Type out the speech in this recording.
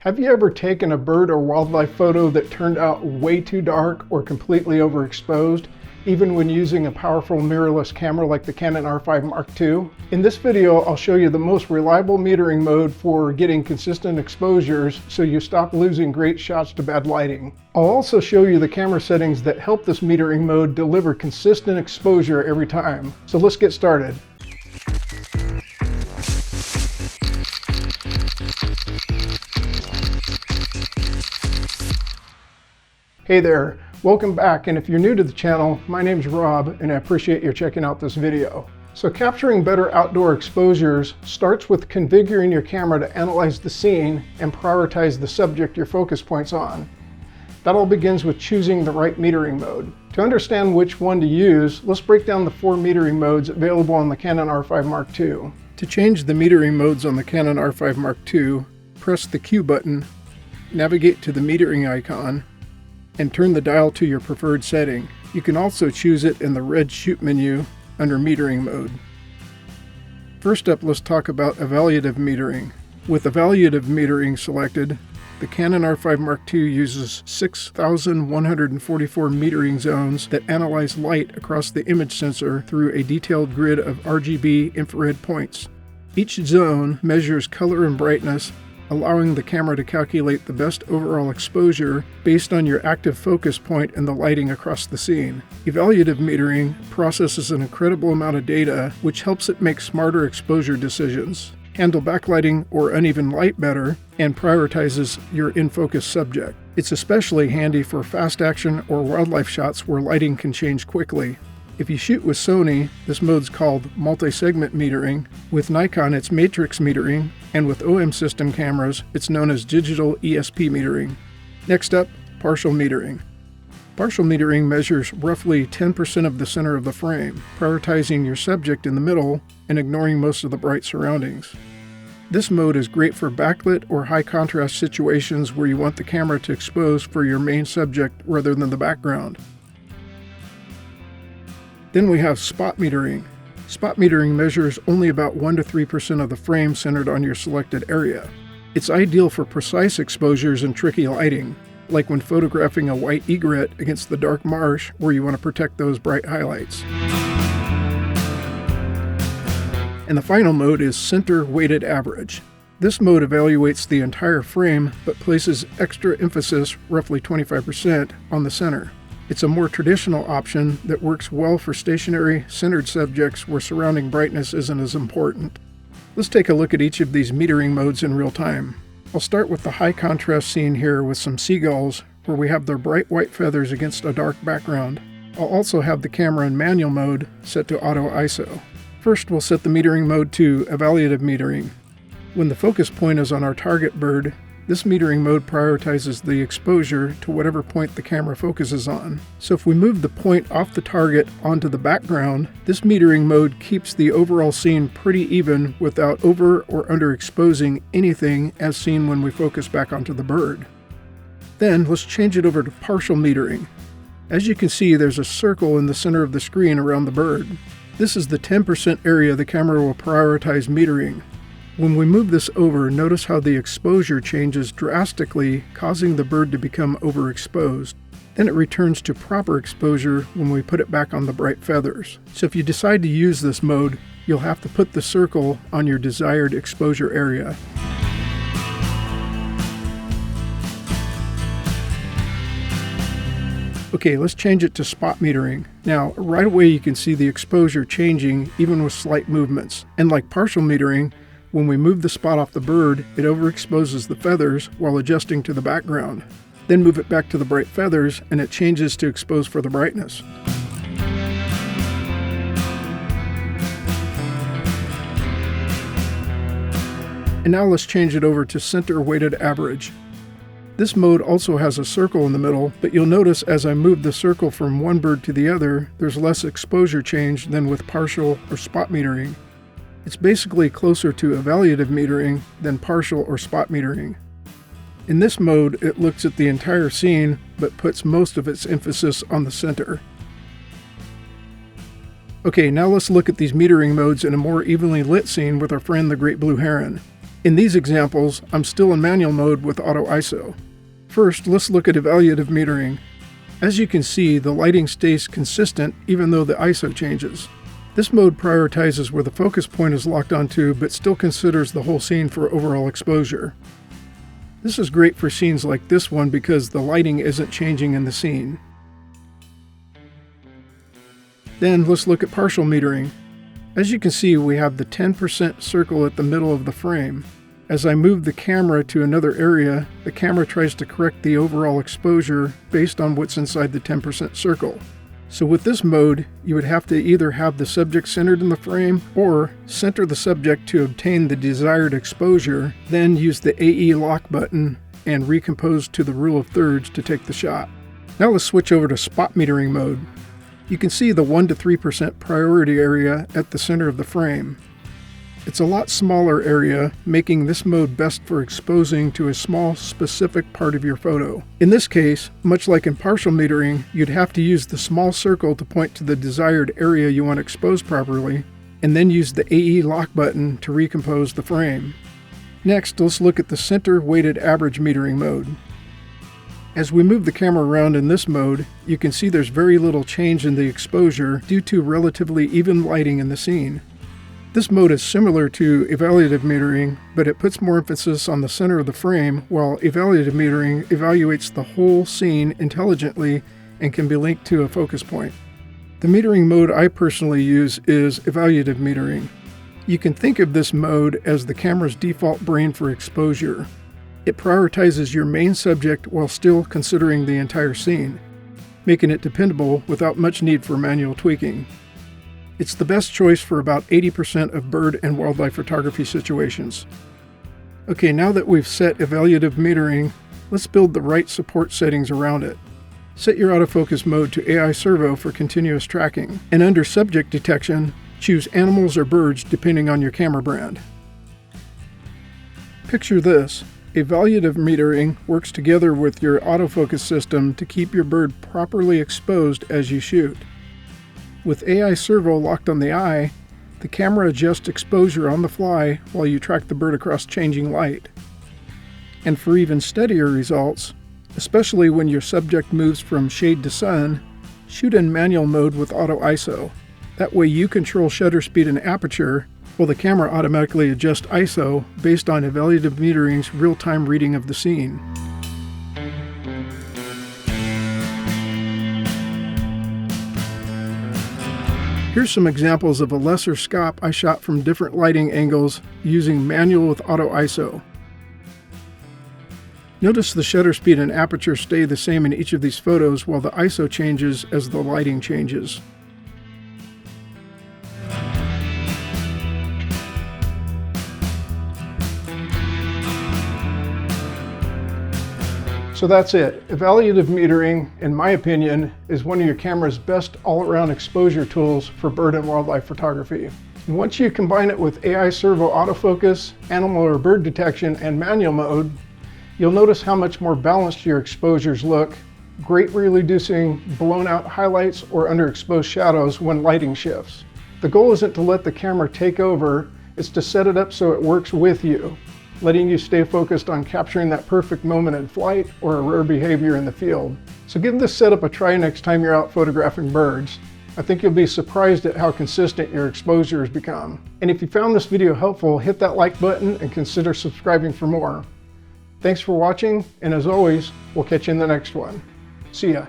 Have you ever taken a bird or wildlife photo that turned out way too dark or completely overexposed, even when using a powerful mirrorless camera like the Canon R5 Mark II? In this video, I'll show you the most reliable metering mode for getting consistent exposures so you stop losing great shots to bad lighting. I'll also show you the camera settings that help this metering mode deliver consistent exposure every time. So let's get started. Hey there, welcome back, and if you're new to the channel, my name's Rob and I appreciate you checking out this video. So capturing better outdoor exposures starts with configuring your camera to analyze the scene and prioritize the subject your focus point's on. That all begins with choosing the right metering mode. To understand which one to use, let's break down the 4 metering modes available on the Canon R5 Mark II. To change the metering modes on the Canon R5 Mark II, press the Q button, navigate to the metering icon, and turn the dial to your preferred setting. You can also choose it in the red shoot menu under metering mode. First up, let's talk about evaluative metering. With evaluative metering selected, the Canon R5 Mark II uses 6,144 metering zones that analyze light across the image sensor through a detailed grid of RGB infrared points. Each zone measures color and brightness, allowing the camera to calculate the best overall exposure based on your active focus point and the lighting across the scene. Evaluative metering processes an incredible amount of data, which helps it make smarter exposure decisions, handle backlighting or uneven light better, and prioritizes your in-focus subject. It's especially handy for fast action or wildlife shots where lighting can change quickly. If you shoot with Sony, this mode's called multi-segment metering. With Nikon, it's matrix metering, and with OM system cameras, it's known as digital ESP metering. Next up, partial metering. Partial metering measures roughly 10% of the center of the frame, prioritizing your subject in the middle and ignoring most of the bright surroundings. This mode is great for backlit or high contrast situations where you want the camera to expose for your main subject rather than the background. Then we have spot metering. Spot metering measures only about 1 to 3% of the frame centered on your selected area. It's ideal for precise exposures and tricky lighting, like when photographing a white egret against the dark marsh where you want to protect those bright highlights. And the final mode is center weighted average. This mode evaluates the entire frame but places extra emphasis, roughly 25%, on the center. It's a more traditional option that works well for stationary, centered subjects where surrounding brightness isn't as important. Let's take a look at each of these metering modes in real time. I'll start with the high contrast scene here with some seagulls where we have their bright white feathers against a dark background. I'll also have the camera in manual mode set to auto ISO. First, we'll set the metering mode to evaluative metering. When the focus point is on our target bird, this metering mode prioritizes the exposure to whatever point the camera focuses on. So if we move the point off the target onto the background, this metering mode keeps the overall scene pretty even without over or underexposing anything as seen when we focus back onto the bird. Then let's change it over to partial metering. As you can see, there's a circle in the center of the screen around the bird. This is the 10% area the camera will prioritize metering. When we move this over, notice how the exposure changes drastically, causing the bird to become overexposed. Then it returns to proper exposure when we put it back on the bright feathers. So if you decide to use this mode, you'll have to put the circle on your desired exposure area. Okay, let's change it to spot metering. Now, right away you can see the exposure changing even with slight movements. And like partial metering, when we move the spot off the bird, it overexposes the feathers while adjusting to the background. Then move it back to the bright feathers and it changes to expose for the brightness. And now let's change it over to center weighted average. This mode also has a circle in the middle, but you'll notice as I move the circle from one bird to the other, there's less exposure change than with partial or spot metering. It's basically closer to evaluative metering than partial or spot metering. In this mode, it looks at the entire scene, but puts most of its emphasis on the center. Okay, now let's look at these metering modes in a more evenly lit scene with our friend the great blue heron. In these examples, I'm still in manual mode with auto ISO. First, let's look at evaluative metering. As you can see, the lighting stays consistent even though the ISO changes. This mode prioritizes where the focus point is locked onto, but still considers the whole scene for overall exposure. This is great for scenes like this one because the lighting isn't changing in the scene. Then let's look at partial metering. As you can see, we have the 10% circle at the middle of the frame. As I move the camera to another area, the camera tries to correct the overall exposure based on what's inside the 10% circle. So with this mode, you would have to either have the subject centered in the frame or center the subject to obtain the desired exposure, then use the AE lock button and recompose to the rule of thirds to take the shot. Now let's switch over to spot metering mode. You can see the 1 to 3% priority area at the center of the frame. It's a lot smaller area, making this mode best for exposing to a small, specific part of your photo. In this case, much like in partial metering, you'd have to use the small circle to point to the desired area you want exposed properly, and then use the AE lock button to recompose the frame. Next, let's look at the center weighted average metering mode. As we move the camera around in this mode, you can see there's very little change in the exposure due to relatively even lighting in the scene. This mode is similar to evaluative metering, but it puts more emphasis on the center of the frame, while evaluative metering evaluates the whole scene intelligently and can be linked to a focus point. The metering mode I personally use is evaluative metering. You can think of this mode as the camera's default brain for exposure. It prioritizes your main subject while still considering the entire scene, making it dependable without much need for manual tweaking. It's the best choice for about 80% of bird and wildlife photography situations. Okay, now that we've set evaluative metering, let's build the right support settings around it. Set your autofocus mode to AI Servo for continuous tracking, and under subject detection, choose animals or birds depending on your camera brand. Picture this. Evaluative metering works together with your autofocus system to keep your bird properly exposed as you shoot. With AI Servo locked on the eye, the camera adjusts exposure on the fly while you track the bird across changing light. And for even steadier results, especially when your subject moves from shade to sun, shoot in manual mode with auto ISO. That way you control shutter speed and aperture, while the camera automatically adjusts ISO based on evaluative metering's real-time reading of the scene. Here's some examples of a lesser scope I shot from different lighting angles using manual with auto ISO. Notice the shutter speed and aperture stay the same in each of these photos while the ISO changes as the lighting changes. So that's it. Evaluative metering, in my opinion, is one of your camera's best all-around exposure tools for bird and wildlife photography. And once you combine it with AI Servo autofocus, animal or bird detection, and manual mode, you'll notice how much more balanced your exposures look, greatly reducing blown out highlights or underexposed shadows when lighting shifts. The goal isn't to let the camera take over, it's to set it up so it works with you, letting you stay focused on capturing that perfect moment in flight or a rare behavior in the field. So give this setup a try next time you're out photographing birds. I think you'll be surprised at how consistent your exposures become. And if you found this video helpful, hit that like button and consider subscribing for more. Thanks for watching, and as always, we'll catch you in the next one. See ya.